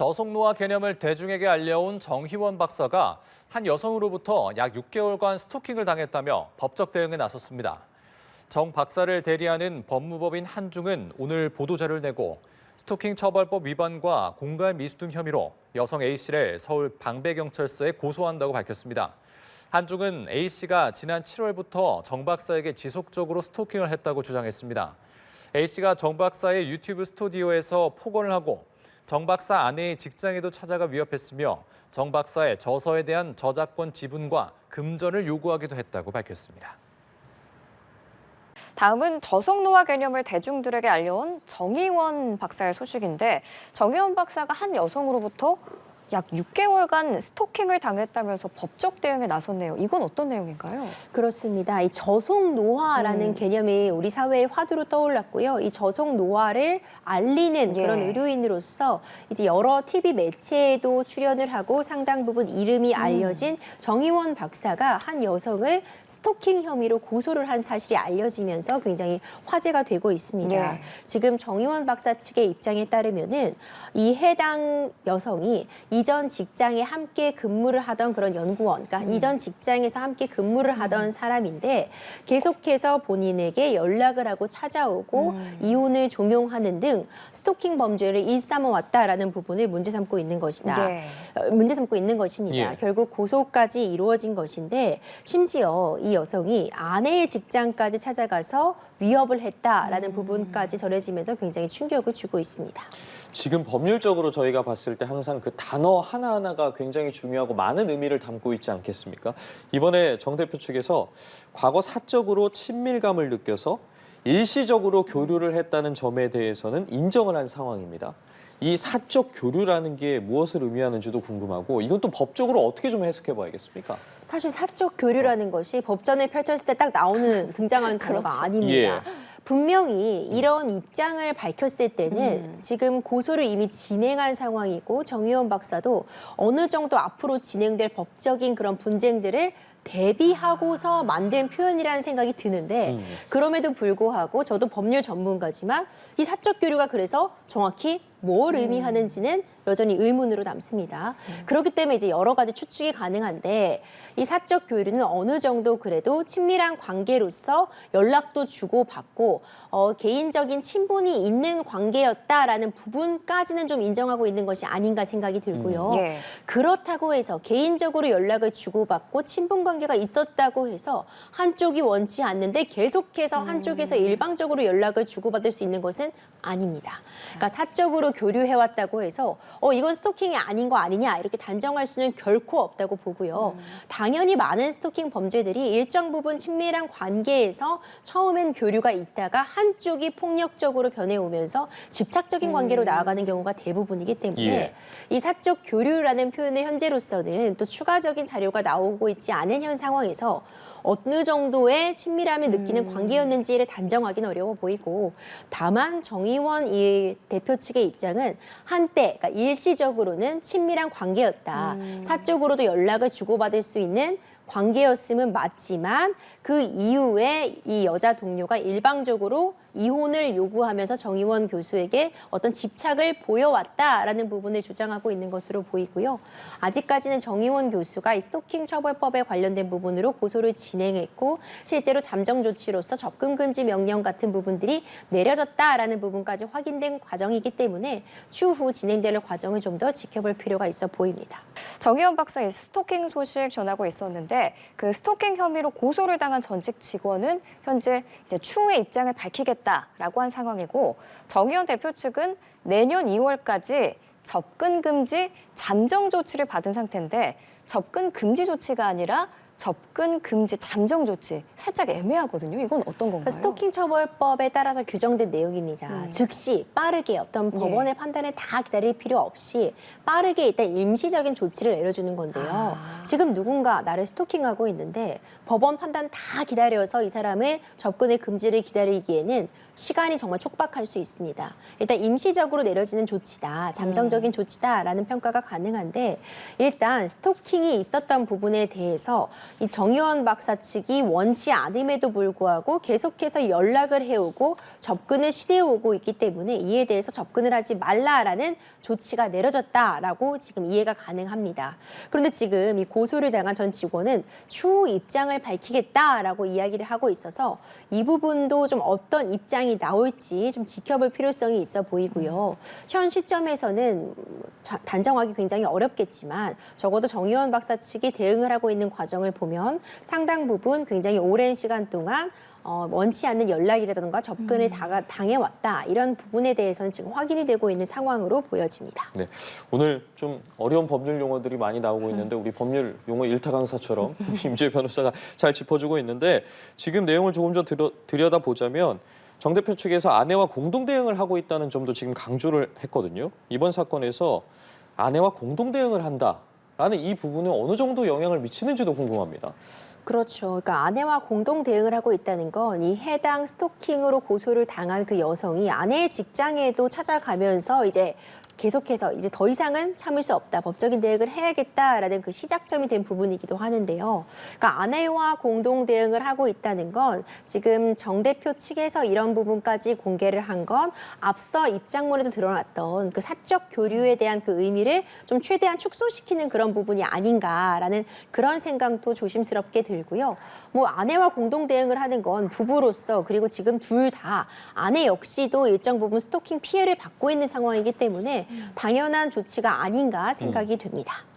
저속노화 개념을 대중에게 알려온 정희원 박사가 한 여성으로부터 약 6개월간 스토킹을 당했다며 법적 대응에 나섰습니다. 정 박사를 대리하는 법무법인 한중은 오늘 보도자료를 내고 스토킹 처벌법 위반과 공갈 미수 등 혐의로 여성 A씨를 서울 방배경찰서에 고소한다고 밝혔습니다. 한중은 A씨가 지난 7월부터 정 박사에게 지속적으로 스토킹을 했다고 주장했습니다. A씨가 정 박사의 유튜브 스튜디오에서 폭언을 하고 정 박사 아내의 직장에도 찾아가 위협했으며 정 박사의 저서에 대한 저작권 지분과 금전을 요구하기도 했다고 밝혔습니다. 다음은 저속노화 개념을 대중들에게 알려온 정희원 박사의 소식인데 정희원 박사가 한 여성으로부터 약 6개월간 스토킹을 당했다면서 법적 대응에 나섰네요. 이건 어떤 내용인가요? 그렇습니다. 이 저속 노화라는 개념이 우리 사회의 화두로 떠올랐고요. 이 저속 노화를 알리는 그런 의료인으로서 이제 여러 TV 매체에도 출연을 하고 상당 부분 이름이 알려진 정희원 박사가 한 여성을 스토킹 혐의로 고소를 한 사실이 알려지면서 굉장히 화제가 되고 있습니다. 지금 정희원 박사 측의 입장에 따르면은 이 해당 여성이 이전 직장에 함께 근무를 하던 그런 연구원, 그러니까 이전 직장에서 함께 근무를 하던 사람인데 계속해서 본인에게 연락을 하고 찾아오고 이혼을 종용하는 등 스토킹 범죄를 일삼아 왔다라는 부분을 문제 삼고 있는 것이다. 문제 삼고 있는 것입니다. 결국 고소까지 이루어진 것인데 심지어 이 여성이 아내의 직장까지 찾아가서 위협을 했다라는 부분까지 전해지면서 굉장히 충격을 주고 있습니다. 지금 법률적으로 저희가 봤을 때 항상 그 단어 하나하나가 굉장히 중요하고 많은 의미를 담고 있지 않겠습니까? 이번에 정 대표 측에서 과거 사적으로 친밀감을 느껴서 일시적으로 교류를 했다는 점에 대해서는 인정을 한 상황입니다. 이 사적 교류라는 게 무엇을 의미하는지도 궁금하고 이건 또 법적으로 어떻게 좀 해석해 봐야겠습니까? 사실 사적 교류라는 것이 법전에 펼쳤을 때 딱 나오는 등장하는 단어가 아닙니다. 분명히 이런 입장을 밝혔을 때는 지금 고소를 이미 진행한 상황이고 정희원 박사도 어느 정도 앞으로 진행될 법적인 그런 분쟁들을 대비하고서 만든 표현이라는 생각이 드는데 그럼에도 불구하고 저도 법률 전문가지만 이 사적 교류가 그래서 정확히 뭘 의미하는지는 여전히 의문으로 남습니다. 그렇기 때문에 이제 여러 가지 추측이 가능한데 이 사적 교류는 어느 정도 그래도 친밀한 관계로서 연락도 주고받고 개인적인 친분이 있는 관계였다라는 부분까지는 좀 인정하고 있는 것이 아닌가 생각이 들고요. 그렇다고 해서 개인적으로 연락을 주고받고 친분 관계가 있었다고 해서 한쪽이 원치 않는데 계속해서 한쪽에서 일방적으로 연락을 주고받을 수 있는 것은 아닙니다. 그러니까 사적으로 교류해왔다고 해서 이건 스토킹이 아닌 거 아니냐 이렇게 단정할 수는 결코 없다고 보고요. 당연히 많은 스토킹 범죄들이 일정 부분 친밀한 관계에서 처음엔 교류가 있다가 한쪽이 폭력적으로 변해오면서 집착적인 관계로 나아가는 경우가 대부분이기 때문에 이 사적 교류라는 표현을 현재로서는 또 추가적인 자료가 나오고 있지 않은 현 상황에서 어느 정도의 친밀함을 느끼는 관계였는지를 단정하기는 어려워 보이고 다만 정희원 이 대표 측의 입장은 한때 그러니까 일시적으로는 친밀한 관계였다. 사적으로도 연락을 주고받을 수 있는 관계였음은 맞지만 그 이후에 이 여자 동료가 일방적으로 이혼을 요구하면서 정희원 교수에게 어떤 집착을 보여왔다라는 부분을 주장하고 있는 것으로 보이고요. 아직까지는 정희원 교수가 이 스토킹 처벌법에 관련된 부분으로 고소를 진행했고 실제로 잠정 조치로서 접근 금지 명령 같은 부분들이 내려졌다라는 부분까지 확인된 과정이기 때문에 추후 진행될 과정을 좀 더 지켜볼 필요가 있어 보입니다. 정희원 박사의 스토킹 소식 전하고 있었는데 그 스토킹 혐의로 고소를 당한 전직 직원은 현재 이제 추후의 입장을 밝히겠다라고 한 상황이고 정희원 대표 측은 내년 2월까지 접근 금지 잠정 조치를 받은 상태인데 접근 금지 조치가 아니라 접근 금지 잠정 조치 살짝 애매하거든요. 이건 어떤 건가요? 스토킹 처벌법에 따라서 규정된 내용입니다. 즉시 빠르게 어떤 법원의 판단을 다 기다릴 필요 없이 빠르게 일단 임시적인 조치를 내려주는 건데요. 지금 누군가 나를 스토킹하고 있는데 법원 판단 다 기다려서 이 사람의 접근의 금지를 기다리기에는 시간이 정말 촉박할 수 있습니다. 일단 임시적으로 내려지는 조치다, 잠정적인 조치다라는 평가가 가능한데 일단 스토킹이 있었던 부분에 대해서 이 정의원 박사 측이 원치 않음에도 불구하고 계속해서 연락을 해오고 접근을 시도해오고 있기 때문에 이에 대해서 접근을 하지 말라라는 조치가 내려졌다라고 지금 이해가 가능합니다. 그런데 지금 이 고소를 당한 전 직원은 추후 입장을 밝히겠다라고 이야기를 하고 있어서 이 부분도 좀 어떤 입장이 나올지 좀 지켜볼 필요성이 있어 보이고요. 현 시점에서는 단정하기 굉장히 어렵겠지만 적어도 정의원 박사 측이 대응을 하고 있는 과정을 보면 상당 부분 굉장히 오랜 시간 동안 원치 않는 연락이라든가 접근을 당해왔다. 이런 부분에 대해서는 지금 확인이 되고 있는 상황으로 보여집니다. 네, 오늘 좀 어려운 법률 용어들이 많이 나오고 있는데 우리 법률 용어 일타 강사처럼 임주혜 변호사가 잘 짚어주고 있는데 지금 내용을 조금 더 들여다보자면 정 대표 측에서 아내와 공동 대응을 하고 있다는 점도 지금 강조를 했거든요. 이번 사건에서 아내와 공동 대응을 한다라는 이 부분은 어느 정도 영향을 미치는지도 궁금합니다. 그렇죠. 그러니까 아내와 공동 대응을 하고 있다는 건 이 해당 스토킹으로 고소를 당한 그 여성이 아내의 직장에도 찾아가면서 이제 계속해서 이제 더 이상은 참을 수 없다. 법적인 대응을 해야겠다라는 그 시작점이 된 부분이기도 하는데요. 그러니까 아내와 공동 대응을 하고 있다는 건 지금 정 대표 측에서 이런 부분까지 공개를 한 건 앞서 입장문에도 드러났던 그 사적 교류에 대한 그 의미를 좀 최대한 축소시키는 그런 부분이 아닌가라는 그런 생각도 조심스럽게 들고요. 뭐 아내와 공동 대응을 하는 건 부부로서 그리고 지금 둘 다 아내 역시도 일정 부분 스토킹 피해를 받고 있는 상황이기 때문에 당연한 조치가 아닌가 생각이 됩니다.